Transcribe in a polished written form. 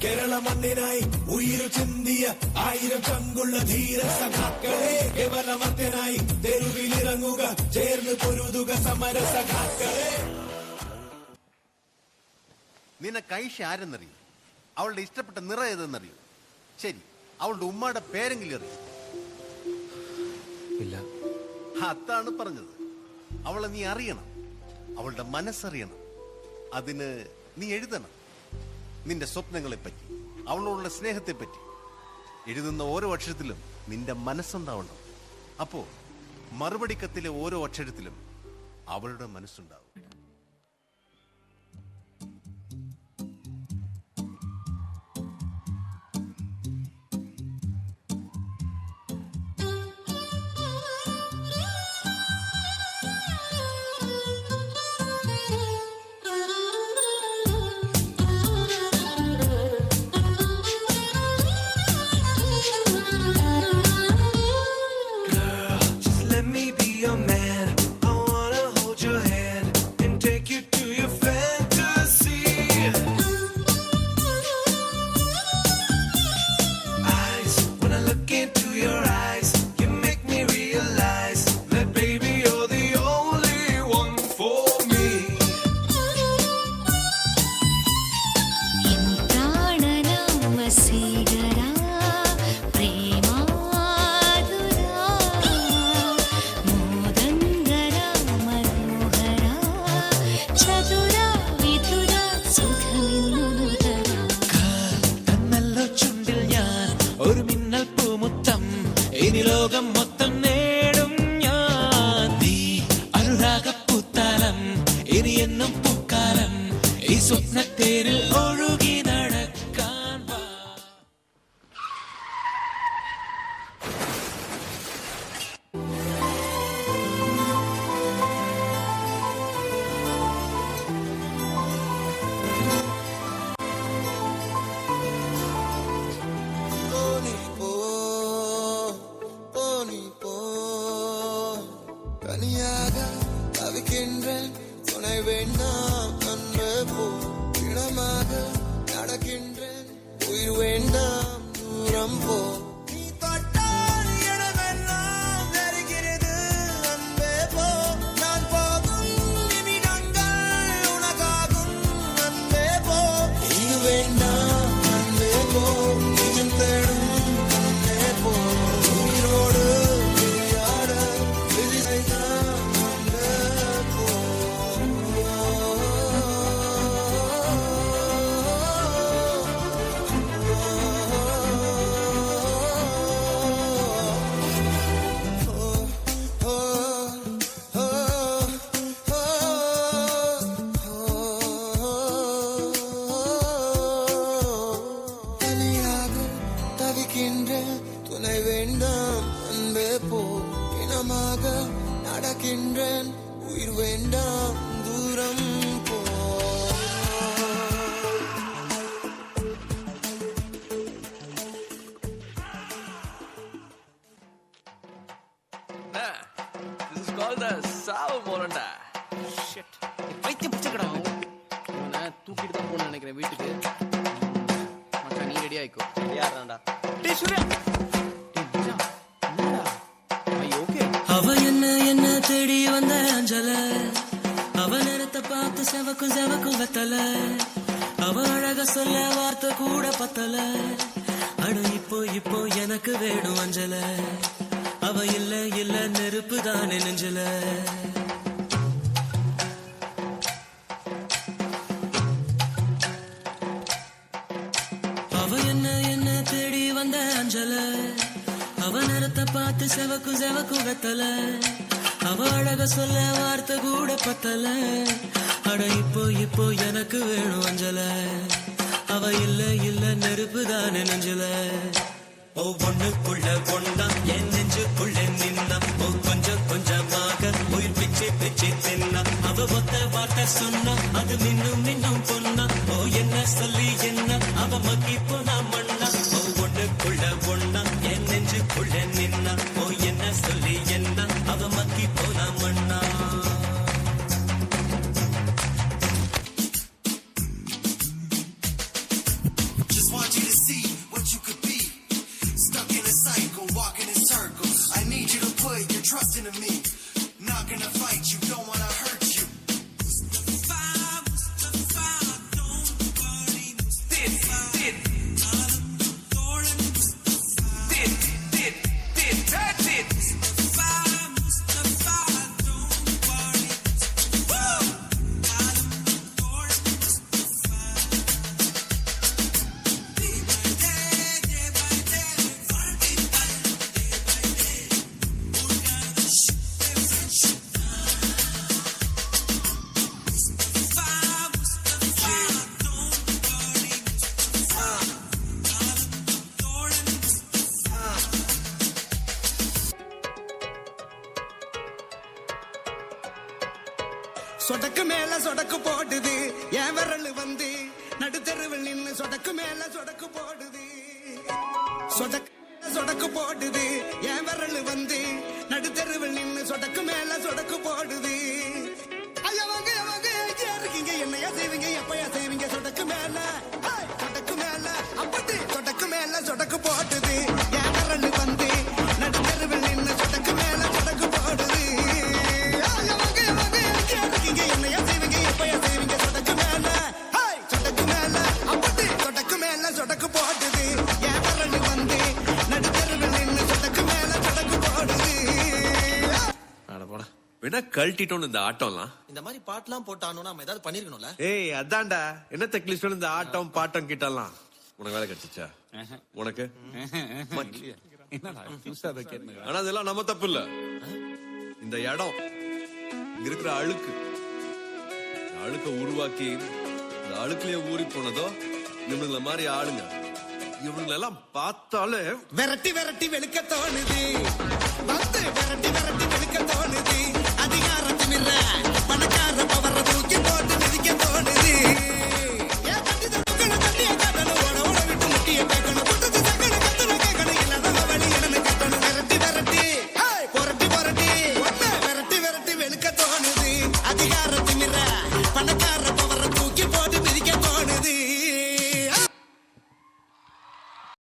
കേരള മണ്ണിനായി ഉയിരു ചിന്തിയ 1000 ചങ്കുള്ള ധീര സഖാക്കളെ കേവലമർത്തനായി തെരുവിലിറങ്ങുക ചേർന്ന് പൊരുതുക സമര സഖാക്കളെ. നിനക്ക് ഐഷ ആരെന്നറിയൂ? അവളുടെ ഇഷ്ടപ്പെട്ട നിറം ഏതെന്നറിയൂ? ശരി, അവളുടെ ഉമ്മയുടെ പേരെങ്കിലും അറിയൂ? ഇല്ല. അതാണ് പറഞ്ഞത്. അവളെ നീ അറിയണം, അവളുടെ മനസ്സറിയണം. അതിന് നീ എഴുതണം. നിന്റെ സ്വപ്നങ്ങളെപ്പറ്റി, അവളോടുള്ള സ്നേഹത്തെപ്പറ്റി എഴുതുന്ന ഓരോ അക്ഷരത്തിലും നിന്റെ മനസ്സുണ്ടാവണം. അപ്പോ മറുപടി കത്തിലെ ഓരോ അക്ഷരത്തിലും അവളുടെ മനസ്സുണ്ടാവും. ലോകം മൊത്തം നേടും ഞാൻ. നീ അനുരാഗപ്പൂത്താലം ഇനി എന്നും പൂക്കാലം ഈ സ്വപ്നത്തേരിൽ ഒഴുകി നടക്കാൻ വാ. துணை வேண்டாம் அன்பே போ, இனமாக நடக்கின்றேன் உயிர் வேண்டாம் தூரம் போ. நீ தொட்டால் இடமெல்லாம் நெருகிறது அன்பே போ, நான் போகும் நிமிடங்கள் உனக்காகும் அன்பே போ. இது வேண்டாம் அன்பே போ, நிஜம் தேடும் அன்பே போ, உயிரோடு விளையாட விதிசைதான் துணை வேண்டாம் அன்பே போ, இனமாக நடக்கின்றேன் உயிர் வேண்டாம் தூரம் போ. This is called the Savu Moranda. Shit. பைத்தியம் பிடிச்சக்கடா. நான் தூக்கிட்டு தான் போகணும்னு நினைக்கிறேன் வீட்டுக்கு. மச்சான் நீ ரெடி ஆயிக்கோ. யாராண்டா? டேய் சூர்யா. அவ என்ன தேடி வந்த அஞ்சல, அவ நேரத்தை பார்த்து செவக்கும் செவக்கும் வெத்தல, அவ அழக சொல்ல வார்த்தை கூட பத்தல. அட இப்போ எனக்கு வேணும் அஞ்சல, அவ இல்ல நெருப்பு தானே நெஞ்சல. அவ என்ன தேடி வந்த அஞ்சல, அவ நேரத்தை பார்த்து செவக்கும் வெத்தல, அவ அழக சொல்ல வார்த்தை கூட பத்தல. அட இப்போ எனக்கு வேணும் அஞ்சல, அவ இல்ல நெருப்பு தானே நெஞ்சல. ஒவ்வொன்னுக்குள்ள ஒன்னா என் நெஞ்சுக்குள்ள நின்னா, கொஞ்சமாக உயிர் பிச்சு தின்னா. அவ ஒத்த வார்த்தை சொன்னா அது மின்னும் பொன்னா. என்ன சொல்லி என்ன அவ மக்கி போனா மண்ணா. ஒவ்வொன்னுக்குள்ள ஒன்னா என் நெஞ்சுக்குள்ள நின்னா ஓ என்ன சொல்லி என்ன அவ மக்கி போனா மண்ணா Just want you to see what you could be. Stuck in a cycle, walking in circles. I need you to put your trust into me. Not gonna fight you, don't wanna hurt you. சொடக்கு மேல சொடக்கு போடுது என் விரல் வந்து நடுத்தெருவில் நின்னு சொடக்கு மேல சொடக்கு போடுது சொடக்கு போடுது என் விரல் வந்து நடுத்தெருவில் நின்னு சொடக்கு மேல சொடக்கு போடுது ஐயவங்க எங்கேயா இருக்கீங்க என்னையா செய்வீங்க எப்பயா செய்வீங்க சொடக்கு மேல அப்படி சொடக்கு மேல சொடக்கு போடுது என் விரல் வந்து நடுத்தெருவில் நின்னு சொடக்கு மேல சொடக்கு போடுது சொடக்கு போடுது என் விரல் வந்து நடுத்தெருவில் நின்னு சொடக்கு மேல சொடக்கு போடுது வேணா கழட்டிட்டோம் இந்த ஆட்டம்லாம். இந்த மாதிரி பாட்டுலாம் போட்டானோ நம்ம ஏதாவது பண்ணிருக்கணும்ல. ஏய் அதான்டா என்ன தெக்லிஸ்ட் இந்த ஆட்டம் பாட்டம் கிட்டலாம். உனக்கு வேலை கிடைச்சிச்சா? உனக்கு ஆனா அதெல்லாம் நம்ம தப்பு இல்ல. இந்த இடம் இங்க இருக்கிற அழுக்க உருவாக்கி இந்த அழுக்குலயே ஊறி போனதோ இவனுங்கள மாதிரி ஆளுங்க. இவனுங்களெல்லாம் பார்த்தாலே விரட்டி வெளுக்க தோணுது. விரட்டி வெளுக்க தோணுது. அதிகாரத்தின் பணக்கார பவர தூக்கி போட்டு மிதிக்க தோணுது.